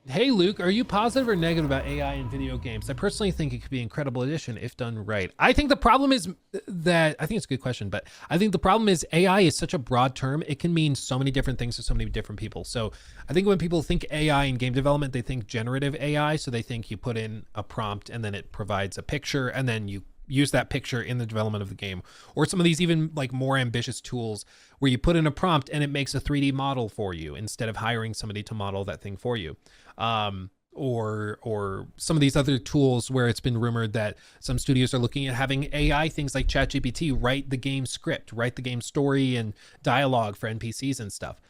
Hey Luke, are you positive or negative about AI in video games? I personally think it could be an incredible addition if done right. I think the problem is that I think it's a good question, but I think the problem is AI is such a broad term. It can mean so many different things to so many different people. So I think when people think AI in game development, they think generative AI. So they think you put in a prompt and then it provides a picture and then you use that picture in the development of the game, or some of these even like more ambitious tools where you put in a prompt and it makes a 3D model for you instead of hiring somebody to model that thing for you. Or some of these other tools where it's been rumored that some studios are looking at having AI things like ChatGPT write the game script, write the game story and dialogue for NPCs and stuff.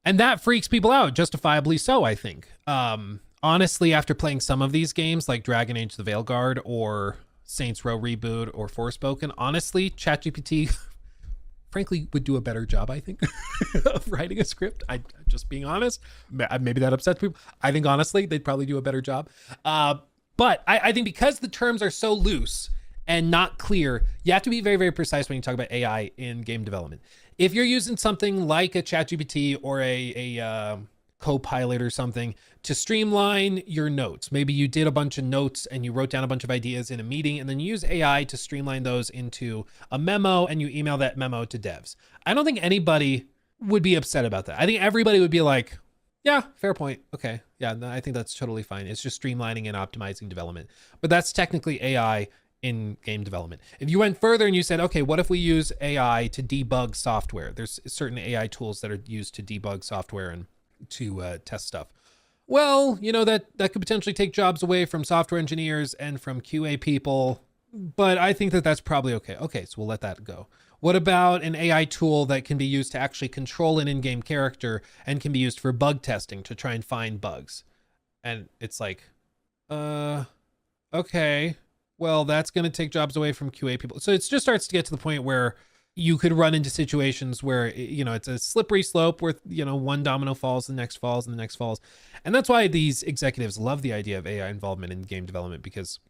And that freaks people out, justifiably so, I think. Honestly, after playing some of these games like Dragon Age the Veilguard or Saints Row Reboot or Forspoken, honestly, ChatGPT frankly would do a better job, I think, of writing a script. I just being honest, maybe that upsets people. I think honestly, they'd probably do a better job. But I think because the terms are so loose and not clear, you have to be very, very precise when you talk about AI in game development. If you're using something like a ChatGPT or a Copilot or something to streamline your notes. Maybe you did a bunch of notes and you wrote down a bunch of ideas in a meeting and then you use AI to streamline those into a memo and you email that memo to devs. I don't think anybody would be upset about that. I think everybody would be like, yeah, fair point. Okay. Yeah, no, I think that's totally fine. It's just streamlining and optimizing development. But that's technically AI in game development. If you went further and you said, okay, what if we use AI to debug software? There's certain AI tools that are used to debug software and to test stuff. Well, you know, that could potentially take jobs away from software engineers and from QA people, but I think that that's probably okay. Okay, so we'll let that go. What about an AI tool that can be used to actually control an in-game character and can be used for bug testing to try and find bugs? And it's like, okay, well, that's going to take jobs away from QA people. So it just starts to get to the point where you could run into situations where, you know, it's a slippery slope where, you know, one domino falls, the next falls, and the next falls. And that's why these executives love the idea of AI involvement in game development, because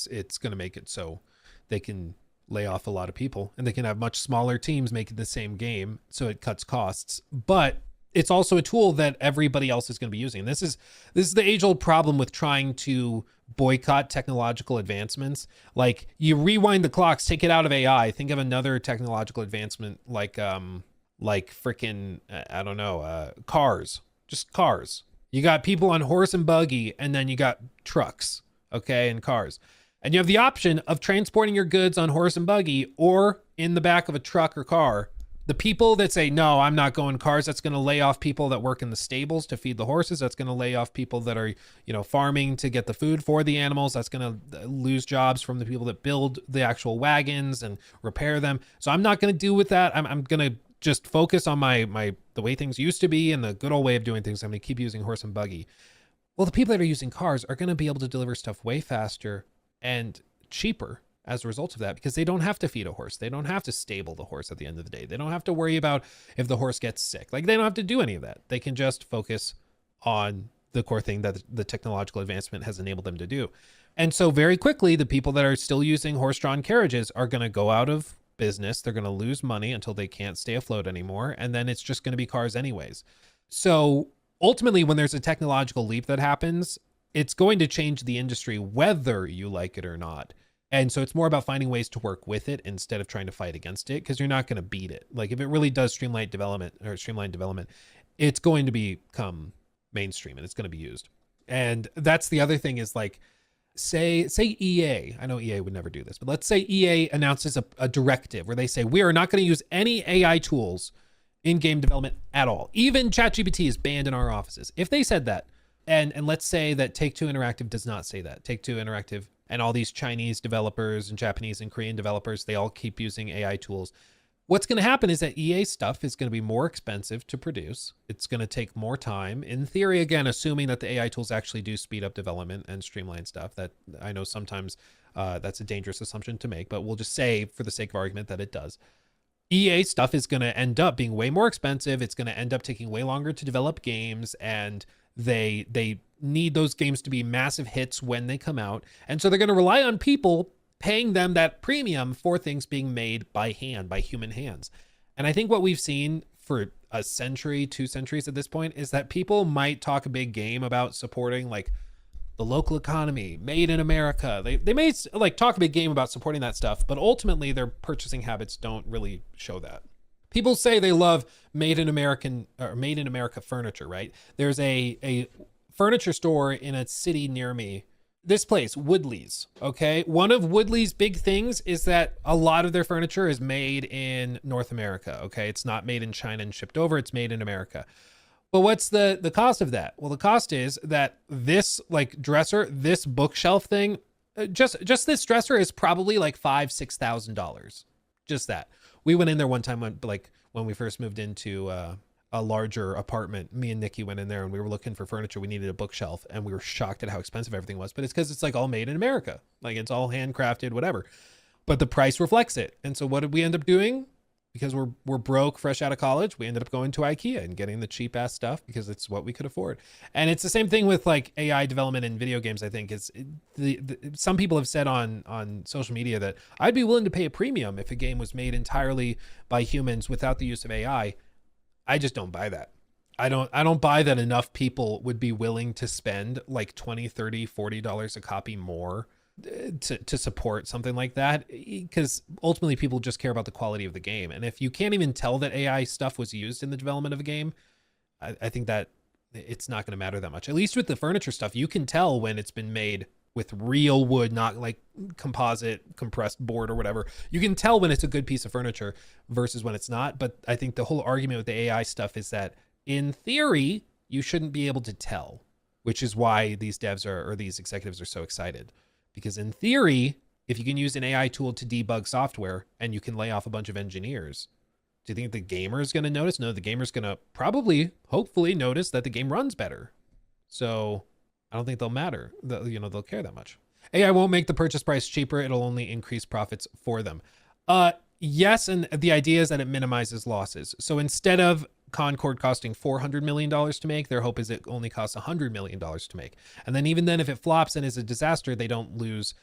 it's going to make it so they can lay off a lot of people and they can have much smaller teams making the same game. So it cuts costs, but it's also a tool that everybody else is going to be using. This is the age old problem with trying to boycott technological advancements. Like, you rewind the clocks, take it out of AI, think of another technological advancement like freaking, I don't know, cars, just cars. You got people on horse and buggy, and then you got trucks, okay, and cars. And you have the option of transporting your goods on horse and buggy or in the back of a truck or car. The people that say, no, I'm not going cars, that's going to lay off people that work in the stables to feed the horses. That's going to lay off people that are, you know, farming to get the food for the animals. That's going to lose jobs from the people that build the actual wagons and repair them. So I'm not going to do with that. I'm going to just focus on the way things used to be and the good old way of doing things. I'm going to keep using horse and buggy. Well, the people that are using cars are going to be able to deliver stuff way faster and cheaper as a result of that, because they don't have to feed a horse. They don't have to stable the horse at the end of the day. They don't have to worry about if the horse gets sick. Like, they don't have to do any of that. They can just focus on the core thing that the technological advancement has enabled them to do. And so very quickly, the people that are still using horse-drawn carriages are going to go out of business. They're going to lose money until they can't stay afloat anymore. And then it's just going to be cars anyways. So ultimately, when there's a technological leap that happens, it's going to change the industry whether you like it or not. And so it's more about finding ways to work with it instead of trying to fight against it, because you're not going to beat it. Like, if it really does streamline development, it's going to become mainstream and it's going to be used. And that's the other thing is, like, say EA, I know EA would never do this, but let's say EA announces a directive where they say, we are not going to use any AI tools in game development at all. Even ChatGPT is banned in our offices. If they said that, and let's say that Take-Two Interactive does not say that. Take-Two Interactive and all these Chinese developers and Japanese and Korean developers, they all keep using AI tools. What's going to happen is that EA stuff is going to be more expensive to produce. It's going to take more time. In theory, again, assuming that the AI tools actually do speed up development and streamline stuff. That I know sometimes that's a dangerous assumption to make, but we'll just say for the sake of argument that it does. EA stuff is going to end up being way more expensive. It's going to end up taking way longer to develop games, and they need those games to be massive hits when they come out. And so they're going to rely on people paying them that premium for things being made by hand, by human hands. And I think what we've seen for a century, 2 centuries at this point, is that people might talk a big game about supporting like the local economy, made in America. They may like talk a big game about supporting that stuff, but ultimately their purchasing habits don't really show that. People say they love made in America furniture, right? There's a furniture store in a city near me. This place, Woodley's, okay? One of Woodley's big things is that a lot of their furniture is made in North America, okay? It's not made in China and shipped over, it's made in America. But what's the cost of that? Well, the cost is that this like dresser, this bookshelf thing, just this dresser is probably like $5,000-$6,000. Just that. We went in there one time when we first moved into a larger apartment. Me and Nikki went in there and we were looking for furniture. We needed a bookshelf and we were shocked at how expensive everything was. But it's because it's like all made in America. Like it's all handcrafted, whatever. But the price reflects it. And so what did we end up doing? Because we're broke, fresh out of college, we ended up going to IKEA and getting the cheap ass stuff because it's what we could afford. And it's the same thing with like AI development in video games. I think is some people have said on social media that I'd be willing to pay a premium if a game was made entirely by humans without the use of AI. I just don't buy that. I don't buy that enough people would be willing to spend like $20, $30, $40 a copy more to support something like that, because ultimately people just care about the quality of the game. And if you can't even tell that AI stuff was used in the development of a game, I think that it's not going to matter that much. At least with the furniture stuff, you can tell when it's been made with real wood, not like composite compressed board or whatever. You can tell when it's a good piece of furniture versus when it's not. But I think the whole argument with the AI stuff is that in theory, you shouldn't be able to tell, which is why these devs or these executives are so excited. Because in theory, if you can use an AI tool to debug software and you can lay off a bunch of engineers, do you think the gamer is going to notice? No, the gamer's going to probably, hopefully notice that the game runs better. So I don't think they'll they'll care that much. AI won't make the purchase price cheaper. It'll only increase profits for them. Yes, and the idea is that it minimizes losses. So instead of Concord costing $400 million to make, their hope is it only costs $100 million to make. And then even then, if it flops and is a disaster, they don't lose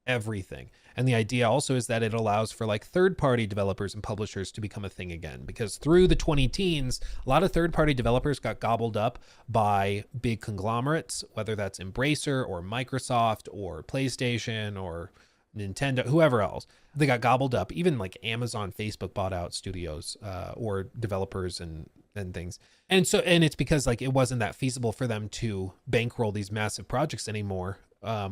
everything. And the idea also is that it allows for like third-party developers and publishers to become a thing again, because through the 2010s, a lot of third-party developers got gobbled up by big conglomerates, whether that's Embracer or Microsoft or PlayStation or Nintendo, whoever else. They got gobbled up. Even like Amazon, Facebook bought out studios or developers and things. And it's because like it wasn't that feasible for them to bankroll these massive projects anymore,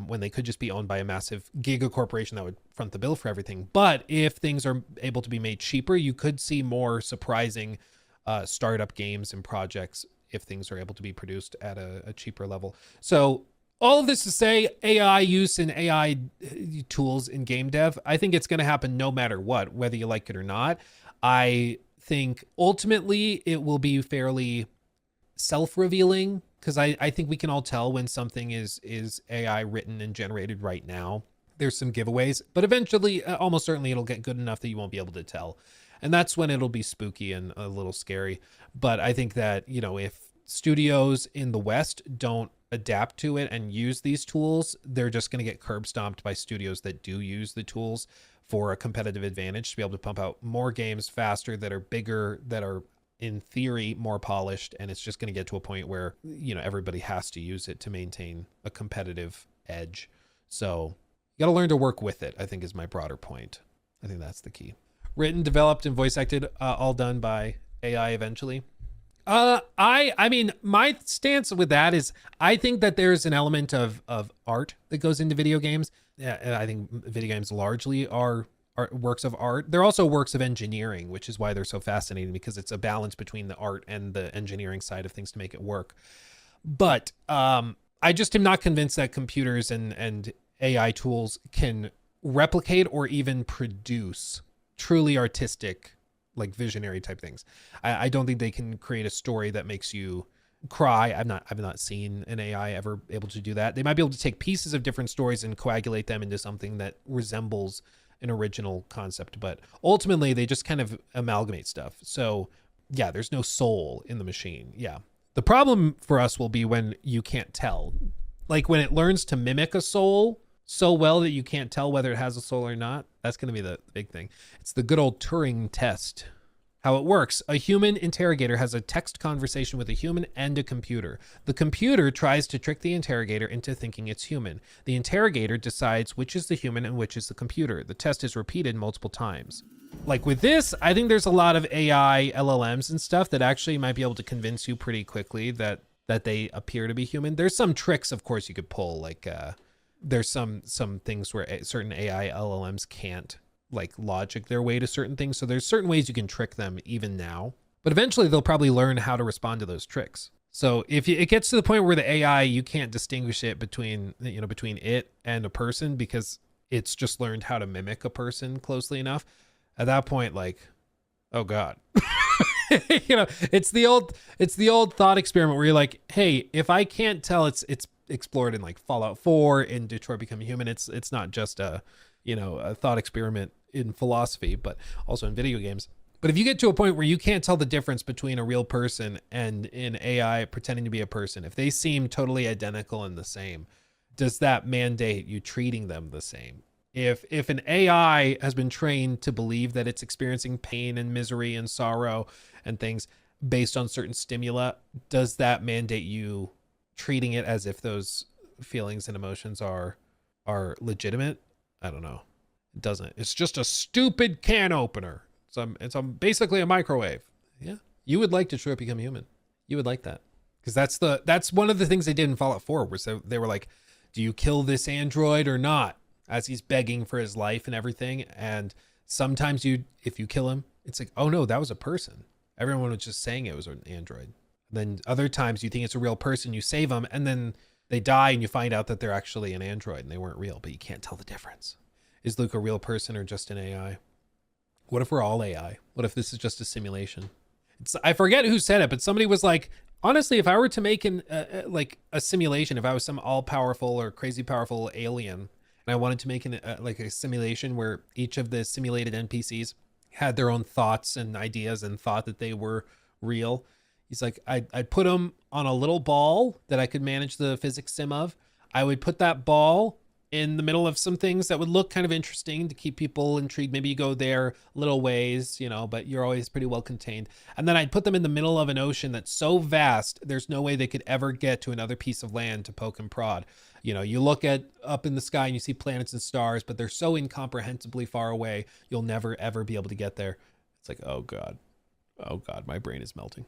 when they could just be owned by a massive giga corporation that would front the bill for everything. But if things are able to be made cheaper, you could see more surprising startup games and projects if things are able to be produced at a cheaper level. So all of this to say, AI use and AI tools in game dev, I think it's going to happen no matter what, whether you like it or not. I think ultimately it will be fairly self-revealing, because I think we can all tell when something is AI written and generated right now. There's some giveaways, but eventually, almost certainly, it'll get good enough that you won't be able to tell. And that's when it'll be spooky and a little scary. But I think that, if studios in the West don't adapt to it and use these tools, they're just going to get curb stomped by studios that do use the tools for a competitive advantage to be able to pump out more games faster, that are bigger, that are in theory more polished. And it's just going to get to a point where, everybody has to use it to maintain a competitive edge. So you got to learn to work with it, I think, is my broader point. I think that's the key. Written, developed, and voice acted, all done by AI eventually. I mean, my stance with that is I think that there's an element of art that goes into video games. Yeah, I think video games largely are works of art. They're also works of engineering, which is why they're so fascinating, because it's a balance between the art and the engineering side of things to make it work. But I just am not convinced that computers and AI tools can replicate or even produce truly artistic, like visionary type things. I don't think they can create a story that makes you cry. I've not seen an AI ever able to do that. They might be able to take pieces of different stories and coagulate them into something that resembles an original concept, but ultimately they just kind of amalgamate stuff. So yeah, there's no soul in the machine. Yeah. The problem for us will be when you can't tell, like when it learns to mimic a soul so well that you can't tell whether it has a soul or not. That's going to be the big thing. It's the good old Turing test. how it works. A human interrogator has a text conversation with a human and a computer. The computer tries to trick the interrogator into thinking it's human. The interrogator decides which is the human and which is the computer. The test is repeated multiple times. Like with this, I think there's a lot of AI LLMs and stuff that actually might be able to convince you pretty quickly that they appear to be human. There's some tricks, of course, you could pull. Like there's some things where certain AI LLMs can't like logic their way to certain things. So there's certain ways you can trick them even now, but eventually they'll probably learn how to respond to those tricks. So if it gets to the point where the AI, you can't distinguish it between it and a person because it's just learned how to mimic a person closely enough. At that point, like, oh God, it's the old thought experiment where you're like, hey, if I can't tell it's explored in like Fallout 4 in Detroit Become Human, it's not just a thought experiment in philosophy, but also in video games. But if you get to a point where you can't tell the difference between a real person and an AI pretending to be a person, if they seem totally identical and the same, does that mandate you treating them the same? If an AI has been trained to believe that it's experiencing pain and misery and sorrow and things based on certain stimuli, does that mandate you treating it as if those feelings and emotions are legitimate? I don't know. It doesn't. It's just a stupid can opener. It's basically a microwave. Yeah. You would like Detroit Become Human. You would like that. Because that's one of the things they did in Fallout 4, where they were like, do you kill this android or not? As he's begging for his life and everything. And sometimes if you kill him, it's like, oh no, that was a person. Everyone was just saying it was an android. Then other times you think it's a real person, you save them, and then they die and you find out that they're actually an android and they weren't real, but you can't tell the difference. Is Luke a real person or just an AI? What if we're all AI? What if this is just a simulation? I forget who said it, but somebody was like, honestly, if I were to make a simulation, if I was some all-powerful or crazy powerful alien, and I wanted to make a simulation where each of the simulated NPCs had their own thoughts and ideas and thought that they were real. He's like, I'd put them on a little ball that I could manage the physics sim of. I would put that ball in the middle of some things that would look kind of interesting to keep people intrigued. Maybe you go there little ways, but you're always pretty well contained. And then I'd put them in the middle of an ocean that's so vast, there's no way they could ever get to another piece of land to poke and prod. You look up in the sky and you see planets and stars, but they're so incomprehensibly far away, you'll never, ever be able to get there. It's like, oh God, my brain is melting.